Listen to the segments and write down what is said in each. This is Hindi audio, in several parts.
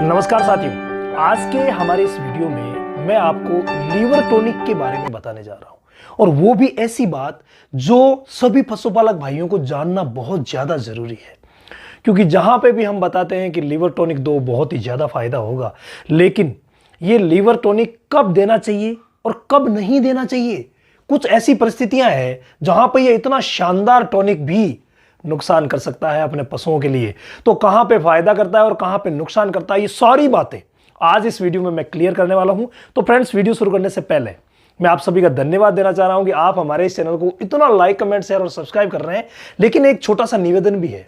नमस्कार साथियों, आज के हमारे इस वीडियो में मैं आपको लीवर टॉनिक के बारे में बताने जा रहा हूं और वो भी ऐसी बात जो सभी पशुपालक भाइयों को जानना बहुत ज्यादा जरूरी है। क्योंकि जहां पे भी हम बताते हैं कि लीवर टॉनिक दो, बहुत ही ज्यादा फायदा होगा, लेकिन ये लीवर टॉनिक कब देना चाहिए और कब नहीं देना चाहिए। कुछ ऐसी परिस्थितियां हैं जहां पर ये इतना शानदार टॉनिक भी नुकसान कर सकता है अपने पशुओं के लिए। तो कहां पे फायदा करता है और कहां पे नुकसान करता है, ये सारी बातें आज इस वीडियो में मैं क्लियर करने वाला हूं। तो फ्रेंड्स, वीडियो शुरू करने से पहले मैं आप सभी का धन्यवाद देना चाह रहा हूं कि आप हमारे इस चैनल को इतना लाइक, कमेंट, शेयर और सब्सक्राइब कर रहे हैं। लेकिन एक छोटा सा निवेदन भी है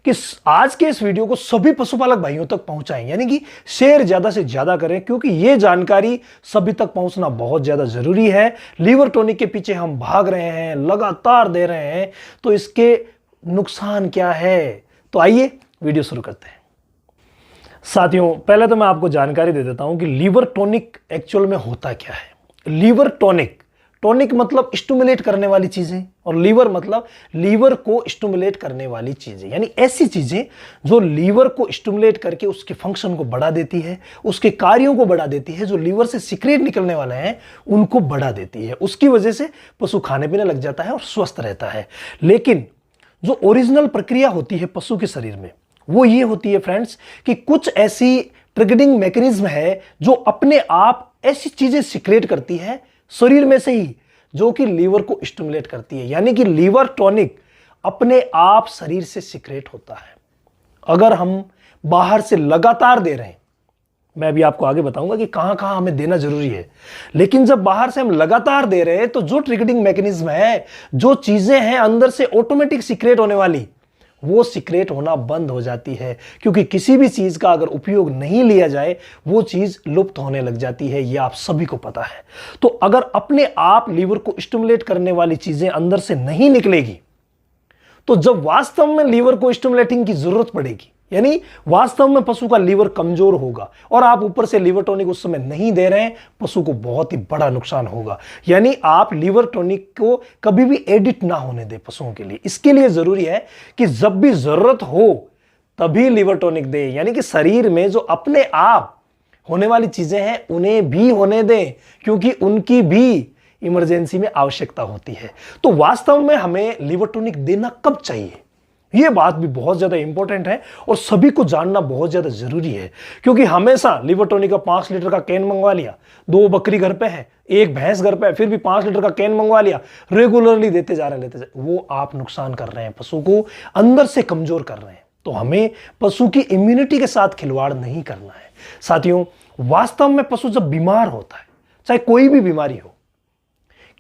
कि आज के इस वीडियो को सभी पशुपालक भाइयों तक पहुंचाएं, यानी कि शेयर ज्यादा से ज्यादा करें, क्योंकि यह जानकारी सभी तक पहुंचना बहुत ज्यादा जरूरी है। लीवर टॉनिक के पीछे हम भाग रहे हैं, लगातार दे रहे हैं, तो इसके नुकसान क्या है। तो आइए वीडियो शुरू करते हैं। साथियों, पहले तो मैं आपको जानकारी दे देता हूं कि लीवर टॉनिक एक्चुअल में होता क्या है। लीवर टॉनिक, टॉनिक मतलब स्टिमुलेट करने वाली चीजें, और लीवर मतलब लीवर को स्टिमुलेट करने वाली चीजें, यानी ऐसी चीजें जो लीवर को स्टिमुलेट करके उसके फंक्शन को बढ़ा देती है, उसके कार्यों को बढ़ा देती है, जो लीवर से सीक्रेट निकलने वाले हैं उनको बढ़ा देती है। उसकी वजह से पशु खाने पीने लग जाता है और स्वस्थ रहता है। लेकिन जो ओरिजिनल प्रक्रिया होती है पशु के शरीर में, वो ये होती है फ्रेंड्स कि कुछ ऐसी ट्रिगरिंग मैकेनिज्म है जो अपने आप ऐसी चीजें सीक्रेट करती है शरीर में से ही, जो कि लीवर को स्टिमुलेट करती है। यानी कि लीवर टॉनिक अपने आप शरीर से सीक्रेट होता है। अगर हम बाहर से लगातार दे रहे हैं, मैं भी आपको आगे बताऊंगा कि कहां कहां हमें देना जरूरी है, लेकिन जब बाहर से हम लगातार दे रहे हैं तो जो ट्रिगरिंग मैकेनिज्म है, जो चीजें हैं अंदर से ऑटोमेटिक सीक्रेट होने वाली, वो सीक्रेट होना बंद हो जाती है। क्योंकि किसी भी चीज का अगर उपयोग नहीं लिया जाए, वो चीज लुप्त होने लग जाती है। ये आप सभी को पता है। तो अगर अपने आप लीवर को स्टिमुलेट करने वाली चीजें अंदर से नहीं निकलेगी, तो जब वास्तव में लीवर को स्टिमुलेटिंग की जरूरत पड़ेगी, यानी वास्तव में पशु का लीवर कमजोर होगा और आप ऊपर से लीवर टॉनिक उस समय नहीं दे रहे हैं, पशु को बहुत ही बड़ा नुकसान होगा। यानी आप लीवर टॉनिक को कभी भी एडिट ना होने दें पशुओं के लिए। इसके लिए जरूरी है कि जब भी जरूरत हो तभी लीवर टॉनिक दें, यानी कि शरीर में जो अपने आप होने वाली चीजें हैं उन्हें भी होने दें, क्योंकि उनकी भी इमरजेंसी में आवश्यकता होती है। तो वास्तव में हमें लीवर टॉनिक देना कब चाहिए, यह बात भी बहुत ज्यादा इंपॉर्टेंट है और सभी को जानना बहुत ज्यादा जरूरी है। क्योंकि हमेशा लीवर टॉनिक का 5 लीटर का कैन मंगवा लिया, 2 बकरी घर पे है, 1 भैंस घर पे है, फिर भी 5 लीटर का कैन मंगवा लिया, रेगुलरली देते जा रहे हैं, वो आप नुकसान कर रहे हैं, पशु को अंदर से कमजोर कर रहे हैं। तो हमें पशु की इम्यूनिटी के साथ खिलवाड़ नहीं करना है। साथियों, वास्तव में पशु जब बीमार होता है, चाहे कोई भी बीमारी हो,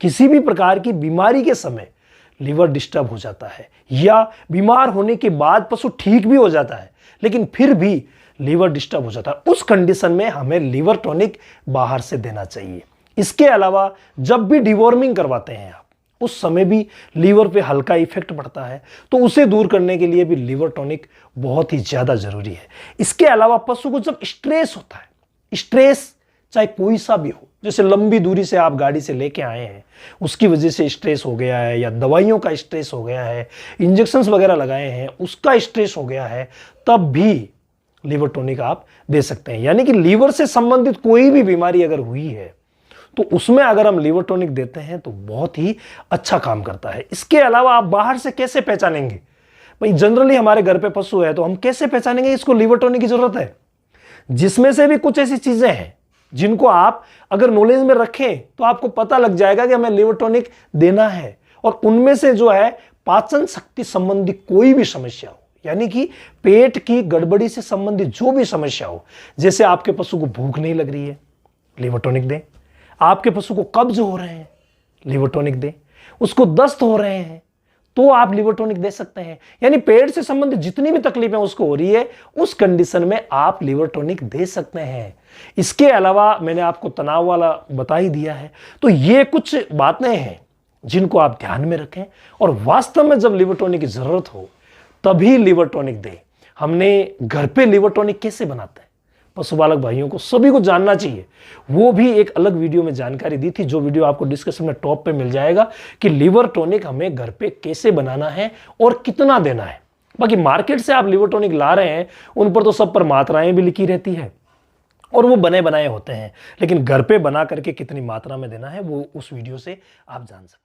किसी भी प्रकार की बीमारी के समय लीवर डिस्टर्ब हो जाता है, या बीमार होने के बाद पशु ठीक भी हो जाता है लेकिन फिर भी लीवर डिस्टर्ब हो जाता है, उस कंडीशन में हमें लीवर टॉनिक बाहर से देना चाहिए। इसके अलावा जब भी डिवॉर्मिंग करवाते हैं आप, उस समय भी लीवर पे हल्का इफेक्ट पड़ता है, तो उसे दूर करने के लिए भी लीवर टॉनिक बहुत ही ज्यादा जरूरी है। इसके अलावा पशु को जब स्ट्रेस होता है, स्ट्रेस चाहे कोई सा भी हो, जैसे लंबी दूरी से आप गाड़ी से लेके आए हैं, उसकी वजह से स्ट्रेस हो गया है, या दवाइयों का स्ट्रेस हो गया है, इंजेक्शंस वगैरह लगाए हैं उसका स्ट्रेस हो गया है, तब भी लीवर टॉनिक आप दे सकते हैं। यानी कि लीवर से संबंधित कोई भी बीमारी अगर हुई है तो उसमें अगर हम लीवर टॉनिक देते हैं तो बहुत ही अच्छा काम करता है। इसके अलावा आप बाहर से कैसे पहचानेंगे भाई, जनरली हमारे घर पे पशु है तो हम कैसे पहचानेंगे इसको लीवर टॉनिक की जरूरत है। जिसमें से भी कुछ ऐसी चीजें हैं जिनको आप अगर नॉलेज में रखें तो आपको पता लग जाएगा कि हमें लीवर टॉनिक देना है। और उनमें से जो है पाचन शक्ति संबंधी कोई भी समस्या हो, यानी कि पेट की गड़बड़ी से संबंधित जो भी समस्या हो, जैसे आपके पशु को भूख नहीं लग रही है, लीवर टॉनिक दें। आपके पशु को कब्ज हो रहे हैं, लीवर टॉनिक दें। उसको दस्त हो रहे हैं तो आप लीवर टॉनिक दे सकते हैं। यानी पेट से संबंधित जितनी भी तकलीफें उसको हो रही है, उस कंडीशन में आप लीवर टॉनिक दे सकते हैं। इसके अलावा मैंने आपको तनाव वाला बता ही दिया है। तो ये कुछ बातें हैं जिनको आप ध्यान में रखें, और वास्तव में जब लीवर टॉनिक की जरूरत हो तभी लीवर टॉनिक दें। हमने घर पे लीवर टॉनिक कैसे बनाते हैं, पशुपालक भाइयों को सभी को जानना चाहिए। वो भी एक अलग वीडियो में जानकारी दी थी, जो वीडियो आपको डिस्क्रिप्शन में टॉप पे मिल जाएगा कि लीवर टॉनिक हमें घर पे कैसे बनाना है और कितना देना है। बाकी मार्केट से आप लिवर टॉनिक ला रहे हैं, उन पर तो सब पर मात्राएं भी लिखी रहती है और वो बने बनाए होते हैं, लेकिन घर पे बना करके कितनी मात्रा में देना है वो उस वीडियो से आप जान सकते हैं।